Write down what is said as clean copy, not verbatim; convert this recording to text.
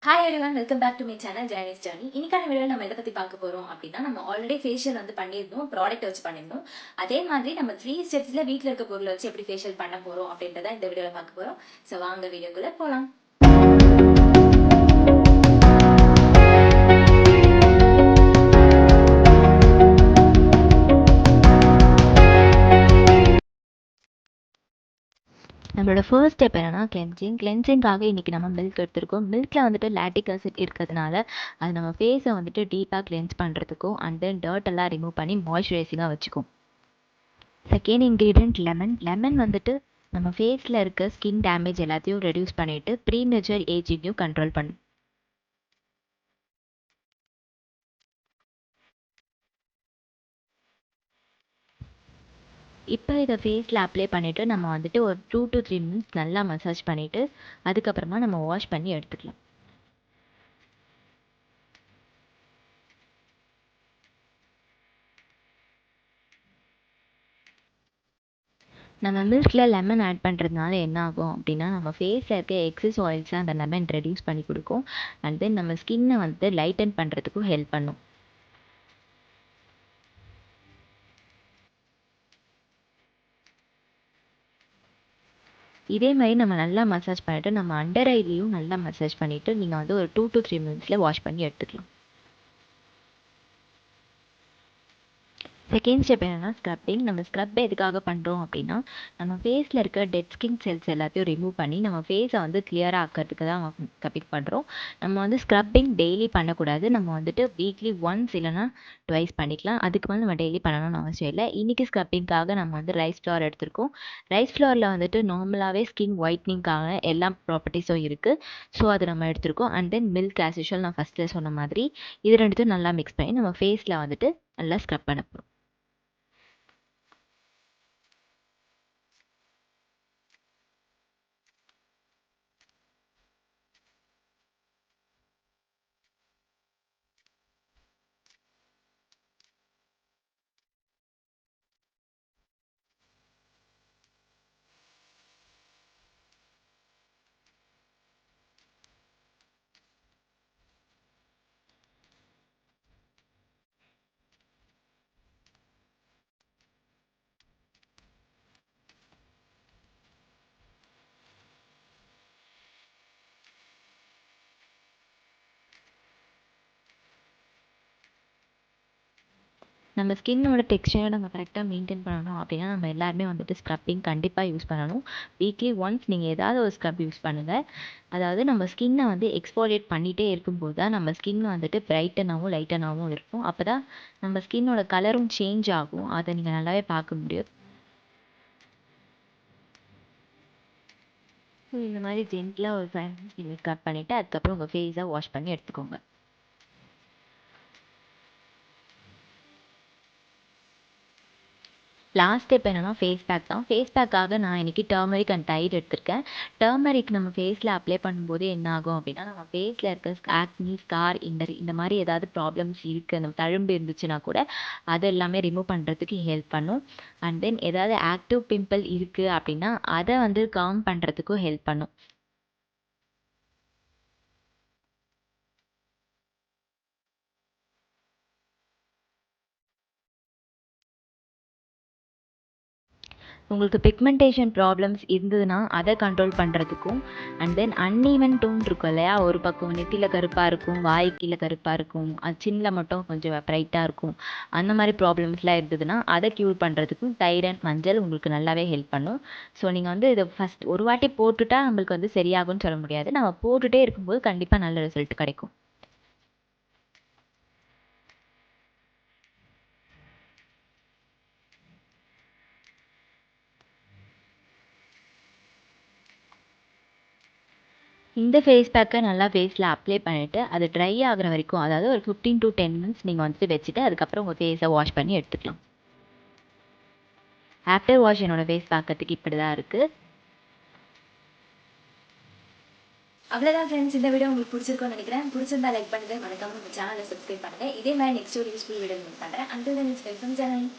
Hi everyone, welcome back to my channel Jayani's journey. இன்னைக்கான வீடியோவில் நம்ம எதை பற்றி பார்க்க போகிறோம் அப்படின்னா, நம்ம ஆல்ரெடி ஃபேஷியல் பண்ணியிருந்தோம், ப்ராடக்ட் வச்சு பண்ணியிருந்தோம். அதே மாதிரி நம்ம 3 ஸ்டெப்ஸில் வீட்டில் இருக்க பொருளை வச்சு எப்படி ஃபேஷியல் பண்ண போகிறோம் அப்படின்றத இந்த வீடியோவில் பார்க்க போகிறோம். ஸோ வாங்க வீடியோக்குள்ளே போகலாம். நம்மளோட ஃபர்ஸ்ட் ஸ்டெப் என்னன்னா கிளென்சிங்காக இன்றைக்கி நம்ம மில்க் எடுத்துருக்கோம். மில்கில் லாக்டிக் ஆசிட் இருக்கிறதுனால அது நம்ம ஃபேஸை டீப்பாக கிளென்ஸ் பண்ணுறதுக்கும் அண்ட் தென் டர்ட் எல்லாம் ரிமூவ் பண்ணி மாய்ஸ்சரைசிங்காக வச்சுக்கும். செகண்ட் இன்க்ரீடியன்ட் லெமன் நம்ம ஃபேஸில் இருக்க ஸ்கின் டேமேஜ் எல்லாத்தையும் ரெடியூஸ் பண்ணிவிட்டு ப்ரீமெச்சூர் ஏஜிங்கையும் கண்ட்ரோல் பண்ணும். இப்போ இதை ஃபேஸில் அப்ளை பண்ணிவிட்டு நம்ம ஒரு 2 to 3 மினிட்ஸ் நல்லா மசாஜ் பண்ணிவிட்டு அதுக்கப்புறமா நம்ம வாஷ் பண்ணி எடுத்துக்கலாம். நம்ம மில்கில் லெமன் ஆட் பண்ணுறதுனால என்ன ஆகும் அப்படின்னா, நம்ம ஃபேஸில் இருக்க எக்ஸஸ் ஆயில்ஸை அந்த லெமன் ரெடியூஸ் பண்ணி கொடுக்கும் அண்ட் தென் நம்ம ஸ்கின்னை லைட்டன் பண்ணுறதுக்கும் ஹெல்ப் பண்ணும். இதே மாதிரி நம்ம நல்லா மசாஜ் பண்ணிவிட்டு நம்ம அண்டர் ஐலையும் நல்லா மசாஜ் பண்ணிவிட்டு நீங்கள் ஒரு 2 to 3 மினிட்ஸில் வாஷ் பண்ணி எடுத்துக்கலாம். செகண்ட் ஸ்டெப் என்னென்னா ஸ்க்ரப்பிங். நம்ம ஸ்க்ரப் எதுக்காக பண்ணுறோம் அப்படின்னா, நம்ம ஃபேஸில் இருக்க டெட் ஸ்கின் செல்ஸ் எல்லாத்தையும் ரிமூவ் பண்ணி நம்ம ஃபேஸை கிளியராக ஆக்கிறதுக்கு தான் ஸ்க்ரப்பிங் பண்ணுறோம். நம்ம ஸ்க்ரப்பிங் டெய்லி பண்ணக்கூடாது. நம்ம வீக்லி ஒன்ஸ் இல்லைனா ட்வைஸ் பண்ணிக்கலாம். அதுக்கு மேலே நம்ம டெய்லி பண்ணணும்னு அவசியம் இல்லை. இன்றைக்கி ஸ்க்ரப்பிங்காக நம்ம ரைஸ் ஃப்ளவர் எடுத்திருக்கோம். ரைஸ் ஃப்ளவரில் நார்மலாகவே ஸ்கின் ஒயிட்னிங்காக எல்லா ப்ராப்பர்ட்டிஸும் இருக்குது. ஸோ அது நம்ம எடுத்திருக்கோம். And then milk as usual நான் ஃபஸ்ட்டில் சொன்ன மாதிரி இது ரெண்டுத்தையும் நல்லா மிக்ஸ் பண்ணி நம்ம ஃபேஸில் நல்லா ஸ்க்ரப் பண்ண போகிறோம். நம்ம ஸ்கின்னோட டெக்ஸ்சரை நம்ம கரெக்டாக மெயின்டைன் பண்ணணும் அப்படின்னா நம்ம எல்லாருமே ஸ்க்ரப்பிங் கண்டிப்பாக யூஸ் பண்ணணும். வீக்லி ஒன்ஸ் நீங்கள் ஏதாவது ஒரு ஸ்க்ரப் யூஸ் பண்ணுங்கள். அதாவது நம்ம ஸ்கின்னை எக்ஸ்ஃபோலியேட் பண்ணிகிட்டே இருக்கும்போது தான் நம்ம ஸ்கின் பிரைட்டனாகவும் லைட்டனாகவும் இருக்கும். அப்போ தான் நம்ம ஸ்கின்னோட கலரும் சேஞ்ச் ஆகும். அதை நீங்கள் நல்லாவே பார்க்க முடியும். இந்த மாதிரி ஜென்டிலாக ஒரு 5 மினிட்ஸ் கட் பண்ணிவிட்டு அதுக்கப்புறம் உங்கள் ஃபேஸை வாஷ் பண்ணி எடுத்துக்கோங்க. லாஸ்ட் ஸ்டெப் என்னென்னா ஃபேஸ் பேக் தான். ஃபேஸ் பேக்காக நான் இன்றைக்கி டர்மரிக் அண்ட் தைட் எடுத்திருக்கேன். டர்மரிக் நம்ம ஃபேஸில் அப்ளை பண்ணும்போது என்ன ஆகும் அப்படின்னா, நம்ம ஃபேஸில் இருக்க ஆக்னி, ஸ்கார் இந்த மாதிரி ஏதாவது ப்ராப்ளம்ஸ் இருக்குது, அந்த தழும்பு இருந்துச்சுன்னா கூட அது எல்லாமே ரிமூவ் பண்ணுறதுக்கு ஹெல்ப் பண்ணும். அண்ட் தென் ஏதாவது ஆக்டிவ் பிம்பிள் இருக்குது அப்படின்னா அதை காம் பண்ணுறதுக்கும் ஹெல்ப் பண்ணும். உங்களுக்கு பிக்மெண்டேஷன் ப்ராப்ளம்ஸ் இருந்ததுன்னா அதை கண்ட்ரோல் பண்ணுறதுக்கும் அண்ட் தென் அன்ஈவன் டோன் இருக்கும் இல்லையா, ஒரு பக்கம் நெத்தியில் கருப்பாக இருக்கும், வாய் கீழே கருப்பாக இருக்கும், அது சின்னில் மட்டும் கொஞ்சம் ப்ரைட்டாக இருக்கும், அந்த மாதிரி ப்ராப்ளம்ஸ்லாம் இருந்ததுன்னா அதை க்யூர் பண்ணுறதுக்கும் தைட் அண்ட் மஞ்சள் உங்களுக்கு நல்லாவே ஹெல்ப் பண்ணும். ஸோ நீங்கள் இதை ஃபஸ்ட் ஒரு வாட்டி போட்டுட்டா நம்மளுக்கு சரியாகும்னு சொல்ல முடியாது. நம்ம போட்டுகிட்டே இருக்கும்போது கண்டிப்பாக நல்ல ரிசல்ட் கிடைக்கும். இந்த ஃபேஸ் பேக்கை நல்லா ஃபேஸில் அப்ளை பண்ணிவிட்டு அது ட்ரை ஆகிற வரைக்கும், அதாவது ஒரு 15 to 10 மினிட்ஸ் நீங்கள் வச்சுட்டு அதுக்கப்புறம் உங்கள் ஃபேஸை வாஷ் பண்ணி எடுத்துக்கலாம். ஆஃப்டர் வாஷ் என்னோட ஃபேஸ் பார்க்கறதுக்கு இப்படி தான் இருக்குது. அவ்வளோதான் ஃப்ரெண்ட்ஸ், இந்த வீடியோ உங்களுக்கு பிடிச்சிருக்கும்னு நினைக்கிறேன். பிடிச்சிருந்தா லைக் பண்ணுங்கள், மறக்காம நம்ம சேனலை சப்ஸ்கிரைப் பண்ணுங்கள். இதே மாதிரி நெக்ஸ்ட் ஒரு யூஸ்ஃபுல் வீடியோ பண்ணுறேன். Until then it's welcome channel.